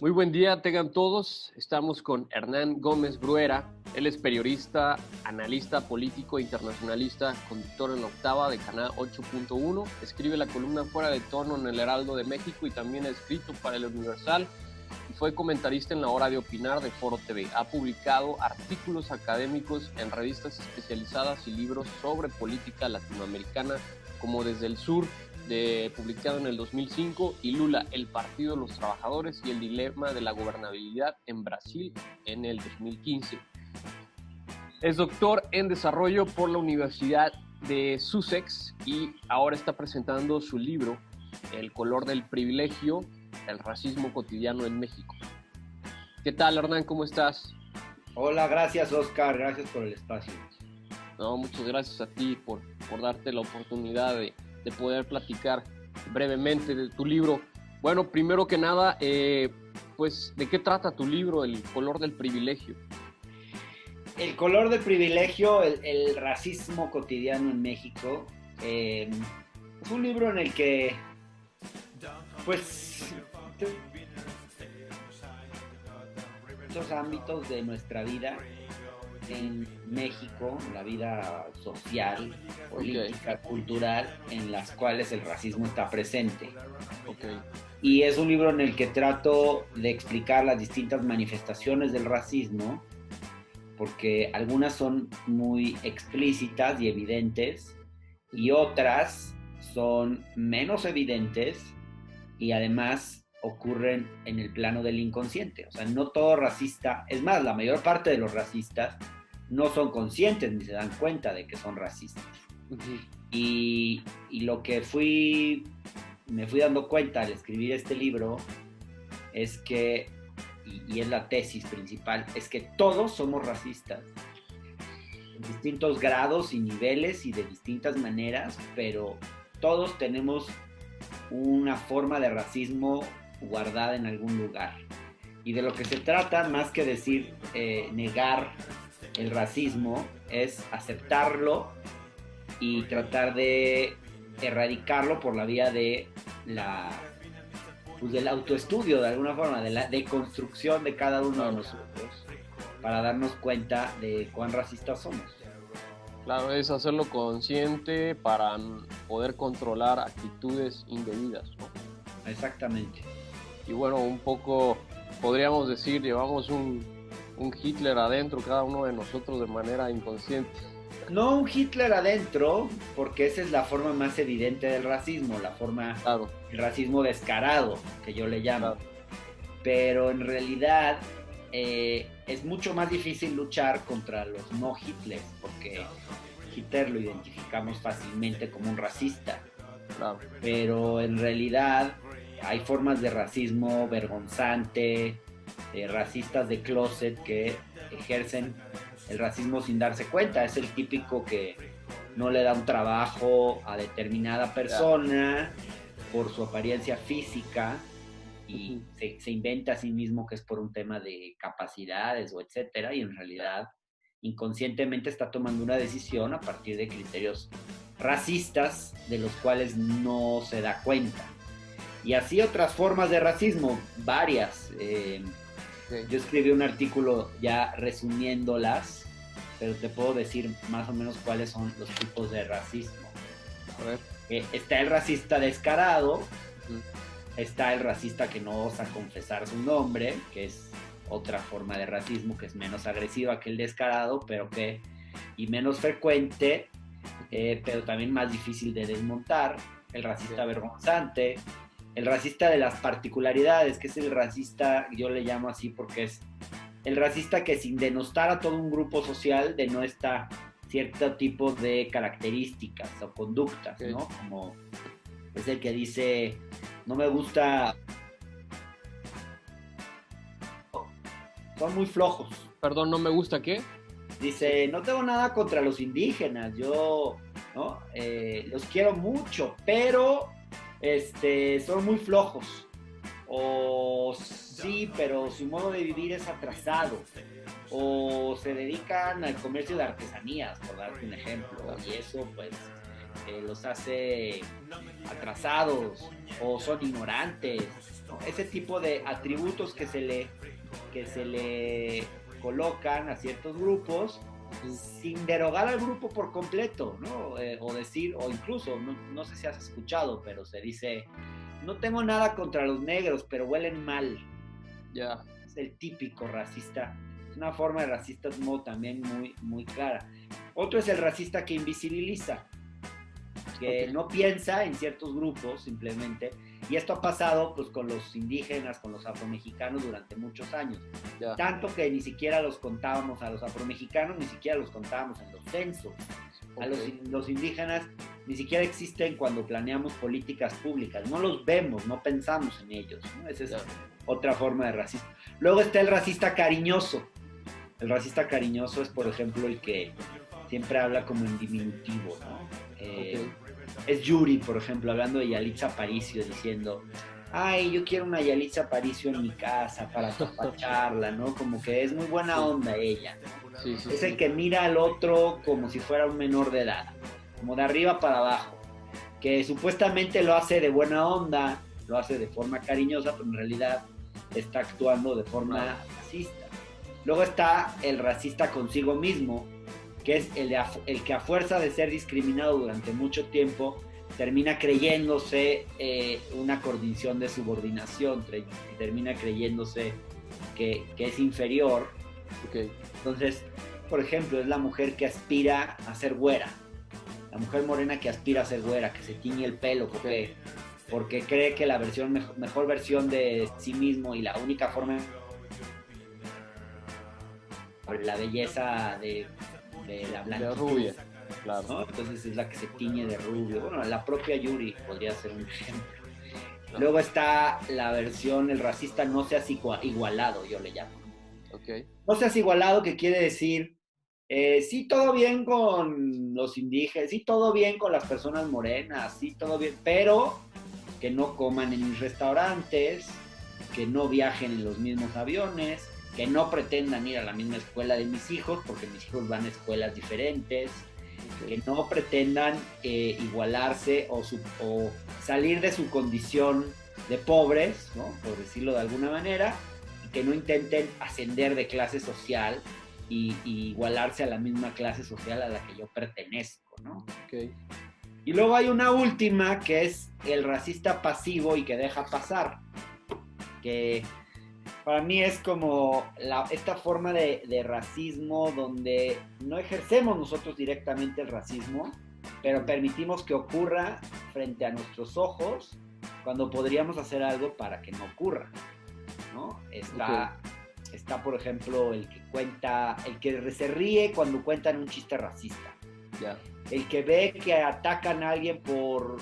Muy buen día, tengan todos. Estamos con Hernán Gómez Bruera. Él es periodista, analista político e internacionalista, conductor en la octava de Canal 8.1. Escribe la columna Fuera de Tono en el Heraldo de México y también ha escrito para El Universal. Y fue comentarista en La Hora de Opinar de Foro TV. Ha publicado artículos académicos en revistas especializadas y libros sobre política latinoamericana, como Desde el Sur, publicado en el 2005, y Lula, el Partido de los Trabajadores y el Dilema de la Gobernabilidad en Brasil, en el 2015. Es doctor en Desarrollo por la Universidad de Sussex y ahora está presentando su libro, El color del privilegio, el racismo cotidiano en México. ¿Qué tal, Hernán? ¿Cómo estás? Hola, gracias Oscar, gracias por el espacio. No, muchas gracias a ti por darte la oportunidad de poder platicar brevemente de tu libro. Bueno, primero que nada, pues, ¿de qué trata tu libro, El color del privilegio? El color del privilegio, el racismo cotidiano en México, es un libro en el que, pues, muchos ámbitos de nuestra vida en México, la vida social, política, cultural, en las cuales el racismo está presente. Y es un libro en el que trato de explicar las distintas manifestaciones del racismo, porque algunas son muy explícitas y evidentes, y otras son menos evidentes y además ocurren en el plano del inconsciente. O sea, no todo racista, es más, la mayor parte de los racistas no son conscientes ni se dan cuenta de que son racistas. Uh-huh. Y lo que me fui dando cuenta al escribir este libro es que, y es la tesis principal, es que todos somos racistas en distintos grados y niveles y de distintas maneras, pero todos tenemos una forma de racismo guardada en algún lugar. Y de lo que se trata, más que decir negar el racismo, es aceptarlo y tratar de erradicarlo por la vía de del autoestudio, de alguna forma, de la deconstrucción de cada uno de nosotros, para darnos cuenta de cuán racistas somos. Claro, es hacerlo consciente para poder controlar actitudes indebidas, ¿no? Exactamente. Y bueno, un poco podríamos decir, llevamos un Hitler adentro, cada uno de nosotros de manera inconsciente. No un Hitler adentro, porque esa es la forma más evidente del racismo, la forma, claro, el racismo descarado, que yo le llamo. Claro. Pero en realidad es mucho más difícil luchar contra los no Hitlers, porque Hitler lo identificamos fácilmente como un racista. Claro. Pero en realidad hay formas de racismo vergonzante, racistas de closet que ejercen el racismo sin darse cuenta. Es el típico que no le da un trabajo a determinada persona por su apariencia física y se inventa a sí mismo que es por un tema de capacidades o etcétera, y en realidad inconscientemente está tomando una decisión a partir de criterios racistas de los cuales no se da cuenta. Y así otras formas de racismo, varias. Yo escribí un artículo ya resumiéndolas, pero te puedo decir más o menos cuáles son los tipos de racismo. A ver. Está el racista descarado, está el racista que no osa confesar su nombre, que es otra forma de racismo que es menos agresiva que el descarado, pero y menos frecuente, pero también más difícil de desmontar. El racista vergonzante, el racista de las particularidades, que es el racista, yo le llamo así porque es el racista que sin denostar a todo un grupo social denota cierto tipo de características o conductas, ¿no? Como es el que dice, no me gusta, son muy flojos. Perdón, ¿no me gusta qué? Dice, no tengo nada contra los indígenas, yo, ¿no? Los quiero mucho, pero son muy flojos. O sí, pero su modo de vivir es atrasado. O se dedican al comercio de artesanías, por darte un ejemplo. Y eso, pues, los hace atrasados. O son ignorantes. ¿no? Ese tipo de atributos que se le colocan a ciertos grupos sin derogar al grupo por completo, ¿no? O decir, o incluso, no sé si has escuchado, pero se dice, no tengo nada contra los negros, pero huelen mal. Ya. Es el típico racista. Es una forma de racismo también muy, muy clara. Otro es el racista que invisibiliza, que no piensa en ciertos grupos simplemente, y esto ha pasado pues con los indígenas, con los afromexicanos durante muchos años, tanto que ni siquiera los contábamos a los afromexicanos, ni siquiera los contábamos en los censos, a los indígenas ni siquiera existen cuando planeamos políticas públicas, no los vemos, no pensamos en ellos, ¿no? Esa es otra forma de racismo. Luego está el racista cariñoso. El racista cariñoso es, por ejemplo, el que siempre habla como en diminutivo, ¿no? Es Yuri, por ejemplo, hablando de Yalitza Aparicio, diciendo, ay, yo quiero una Yalitza Aparicio en mi casa para apapacharla, ¿no? Como que es muy buena onda ella, ¿no? Es el que mira al otro como si fuera un menor de edad, como de arriba para abajo, que supuestamente lo hace de buena onda, lo hace de forma cariñosa, pero en realidad está actuando de forma racista. Luego está el racista consigo mismo, que es el que a fuerza de ser discriminado durante mucho tiempo termina creyéndose una condición de subordinación, termina creyéndose que es inferior. Entonces, por ejemplo, es la mujer que aspira a ser güera, la mujer morena que aspira a ser güera, que se tiñe el pelo porque cree que la mejor versión de sí mismo y la única forma, la belleza de la blanquitud, rubia, claro, ¿no? Entonces es la que se tiñe de rubio. Bueno, la propia Yuri podría ser un ejemplo. Luego está la versión, el racista no seas igualado, yo le llamo. No seas igualado, que quiere decir, sí, todo bien con los indígenas, sí, todo bien con las personas morenas, sí, todo bien, pero que no coman en mis restaurantes, que no viajen en los mismos aviones, que no pretendan ir a la misma escuela de mis hijos, porque mis hijos van a escuelas diferentes, que no pretendan igualarse o salir de su condición de pobres, ¿no? Por decirlo de alguna manera, y que no intenten ascender de clase social y igualarse a la misma clase social a la que yo pertenezco, ¿no? Y luego hay una última, que es el racista pasivo y que deja pasar, que para mí es como esta forma de racismo donde no ejercemos nosotros directamente el racismo, pero permitimos que ocurra frente a nuestros ojos cuando podríamos hacer algo para que no ocurra, ¿no? Está, por ejemplo, el que se ríe cuando cuentan un chiste racista. El que ve que atacan a alguien por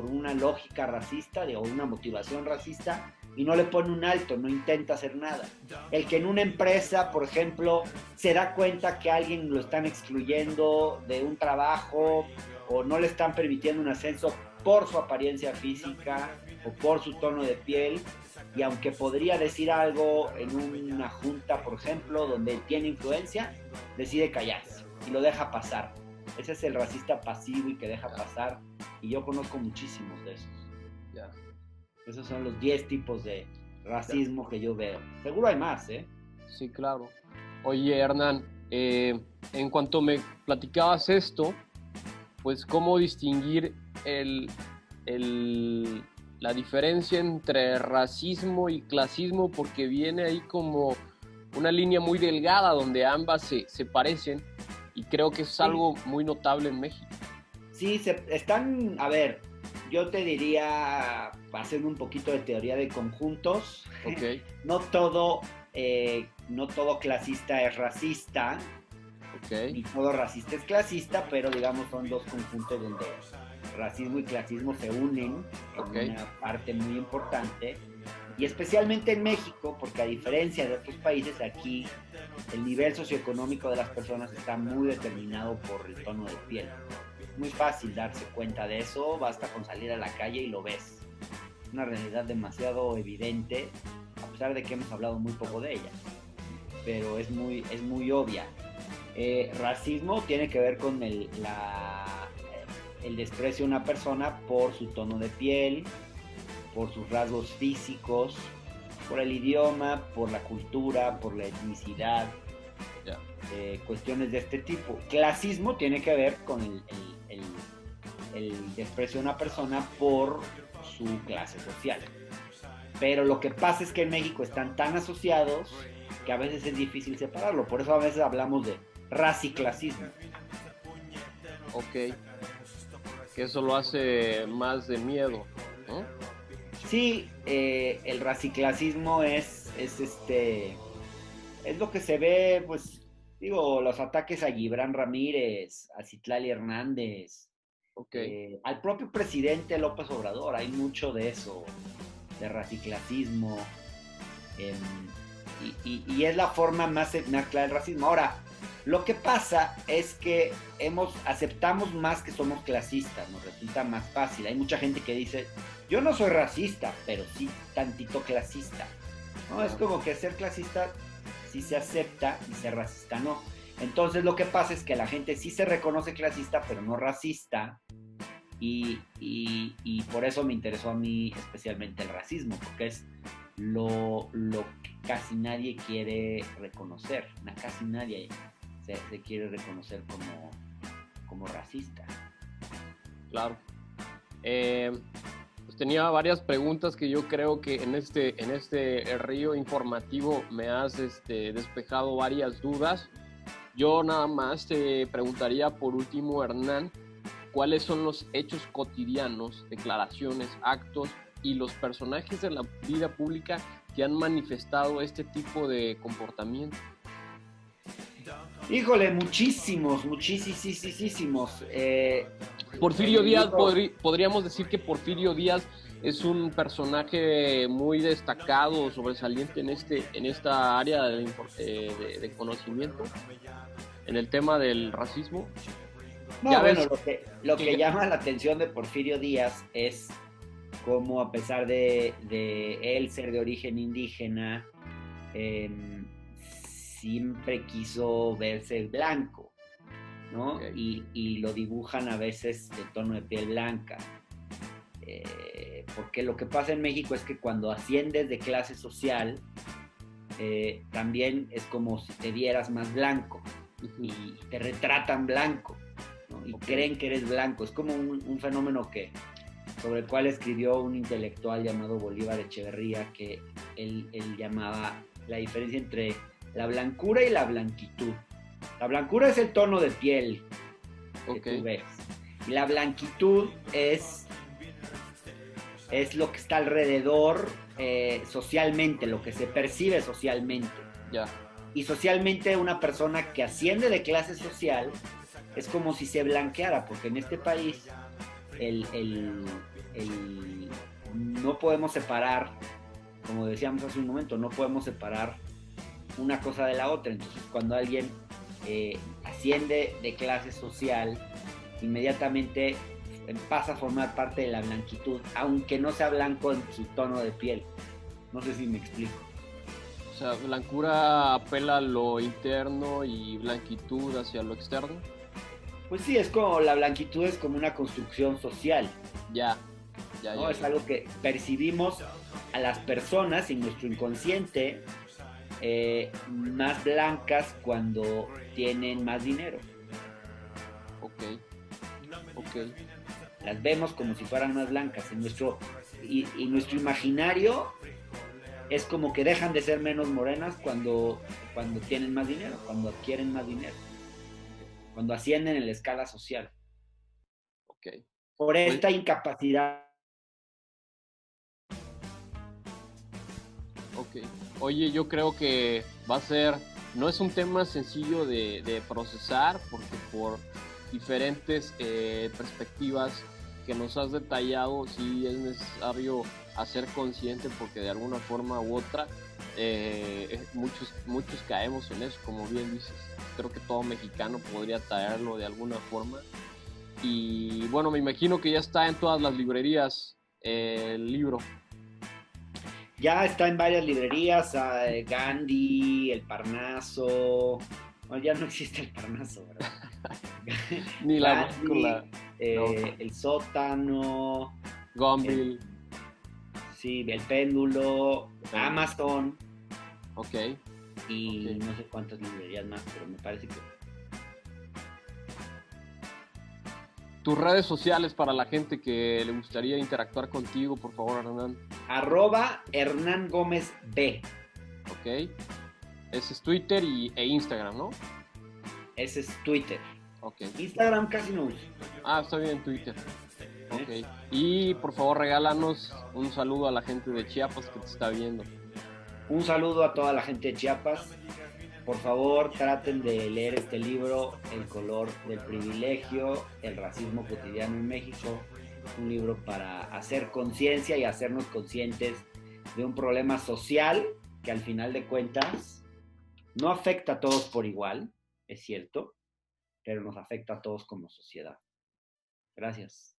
una lógica racista o una motivación racista y no le pone un alto, no intenta hacer nada. El que en una empresa, por ejemplo, se da cuenta que a alguien lo están excluyendo de un trabajo o no le están permitiendo un ascenso por su apariencia física o por su tono de piel, y aunque podría decir algo en una junta, por ejemplo, donde tiene influencia, decide callarse y lo deja pasar. Ese es el racista pasivo y que deja pasar, y yo conozco muchísimos de esos. Esos son los 10 tipos de racismo que yo veo. Seguro hay más, ¿eh? Sí, claro. Oye, Hernán, en cuanto me platicabas esto, pues cómo distinguir la diferencia entre racismo y clasismo, porque viene ahí como una línea muy delgada donde ambas se parecen, y creo que es algo muy notable en México. Sí, están, a ver, yo te diría, haciendo un poquito de teoría de conjuntos, no todo clasista es racista, ni todo racista es clasista, pero digamos son dos conjuntos donde racismo y clasismo se unen en una parte muy importante, y especialmente en México, porque a diferencia de otros países, aquí el nivel socioeconómico de las personas está muy determinado por el tono de piel. Muy fácil darse cuenta de eso, basta con salir a la calle y lo ves. Es una realidad demasiado evidente, a pesar de que hemos hablado muy poco de ella, pero es muy obvia. Racismo tiene que ver con el desprecio de una persona por su tono de piel, por sus rasgos físicos, por el idioma, por la cultura, por la etnicidad, cuestiones de este tipo. Clasismo tiene que ver con el desprecio de una persona por su clase social. Pero lo que pasa es que en México están tan asociados que a veces es difícil separarlo. Por eso a veces hablamos de raciclasismo. Ok. Que eso lo hace más de miedo, ¿no? Sí, el raciclasismo es lo que se ve, pues, digo, los ataques a Gibran Ramírez, a Citlali Hernández, al propio presidente López Obrador. Hay mucho de eso, de raciclasismo, y es la forma más clara del racismo. Ahora, lo que pasa es que aceptamos más que somos clasistas, nos resulta más fácil. Hay mucha gente que dice, yo no soy racista, pero sí tantito clasista, ¿no? Es como que ser clasista sí se acepta y ser racista no. Entonces lo que pasa es que la gente sí se reconoce clasista, pero no racista, y por eso me interesó a mí especialmente el racismo, porque es lo que casi nadie quiere reconocer. Casi nadie se quiere reconocer como racista. Claro. Pues tenía varias preguntas que yo creo que en este río informativo me has despejado varias dudas. Yo nada más te preguntaría por último, Hernán, ¿cuáles son los hechos cotidianos, declaraciones, actos y los personajes de la vida pública que han manifestado este tipo de comportamiento? Híjole, muchísimos. Porfirio Díaz, podríamos decir que Porfirio Díaz es un personaje muy destacado, sobresaliente en esta área de conocimiento, en el tema del racismo. No, bueno, lo que llama la atención de Porfirio Díaz es cómo, a pesar de él ser de origen indígena, siempre quiso verse blanco, ¿no? Okay. Y lo dibujan a veces de tono de piel blanca. Porque lo que pasa en México es que cuando asciendes de clase social, también es como si te vieras más blanco y te retratan blanco, ¿no? Y creen que eres blanco. Es como un fenómeno sobre el cual escribió un intelectual llamado Bolívar Echeverría, que él llamaba la diferencia entre la blancura y la blanquitud. La blancura es el tono de piel que tú ves. Y la blanquitud es lo que está alrededor socialmente, lo que se percibe socialmente. Ya. Y socialmente una persona que asciende de clase social es como si se blanqueara, porque en este país no podemos separar, como decíamos hace un momento, no podemos separar una cosa de la otra. Entonces cuando alguien asciende de clase social, inmediatamente pasa a formar parte de la blanquitud, aunque no sea blanco en su tono de piel. No sé si me explico. O sea, blancura apela a lo interno y blanquitud hacia lo externo. Pues sí, es como la blanquitud es como una construcción social. Ya. Es algo que percibimos a las personas en nuestro inconsciente más blancas cuando tienen más dinero. Ok. Las vemos como si fueran más blancas. Y nuestro imaginario es como que dejan de ser menos morenas cuando tienen más dinero, cuando adquieren más dinero, cuando ascienden en la escala social. Okay. Por esta incapacidad. Ok. Oye, yo creo que no es un tema sencillo de procesar, porque por diferentes perspectivas que nos has detallado, sí es necesario hacer consciente, porque de alguna forma u otra muchos caemos en eso, como bien dices. Creo que todo mexicano podría traerlo de alguna forma. Y bueno, me imagino que ya está en todas las librerías el libro. Ya está en varias librerías, Gandhi, El Parnaso. Bueno, ya no existe El Parnaso, ¿verdad? Ni Gandhi, El Sótano, Gonville. Sí, El Péndulo, Amazon. Ok. Y no sé cuántas librerías más, pero me parece que... Tus redes sociales para la gente que le gustaría interactuar contigo, por favor, Hernán. @Hernán Gómez B. Ok. Ese es Twitter e Instagram, ¿no? Ese es Twitter. Ok. Instagram casi no uso. Está bien, Twitter. Ok. Y por favor, regálanos un saludo a la gente de Chiapas que te está viendo. Un saludo a toda la gente de Chiapas. Por favor, traten de leer este libro, El color del privilegio, el racismo cotidiano en México. Un libro para hacer conciencia y hacernos conscientes de un problema social que al final de cuentas no afecta a todos por igual, es cierto, pero nos afecta a todos como sociedad. Gracias.